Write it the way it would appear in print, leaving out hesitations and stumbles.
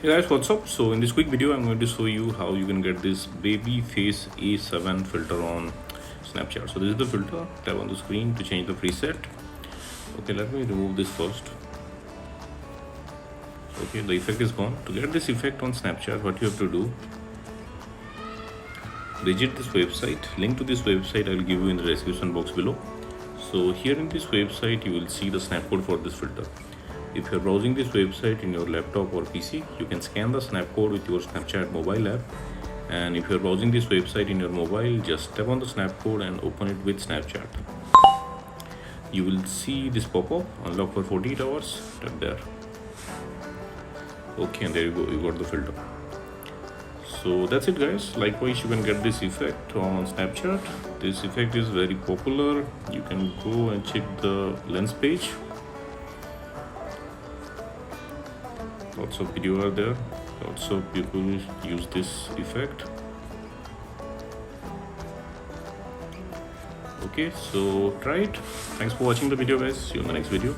Hey guys, what's up? So in this quick video I'm going to show you how you can get this baby face A7 filter on Snapchat. So this is the filter. Tap on the screen to change the preset. Okay, let me remove this first. Okay, the effect is gone. To get this effect on Snapchat, what you have to do, visit this website. Link to this website I will give you in the description box below. So here in this website you will see the snapcode for this filter. If you're browsing this website in your laptop or PC, you can scan the snapcode with your Snapchat mobile app. And if you're browsing this website in your mobile, just tap on the snapcode and open it with Snapchat. You will see this pop-up, unlock for 48 hours, tap there. Okay, and there you go, you got the filter. So that's it guys. Likewise, you can get this effect on Snapchat. This effect is very popular. You can go and check the lens page. Lots of video are there. Lots of people use this effect. Okay, so try it. Thanks for watching the video guys. See you in the next video.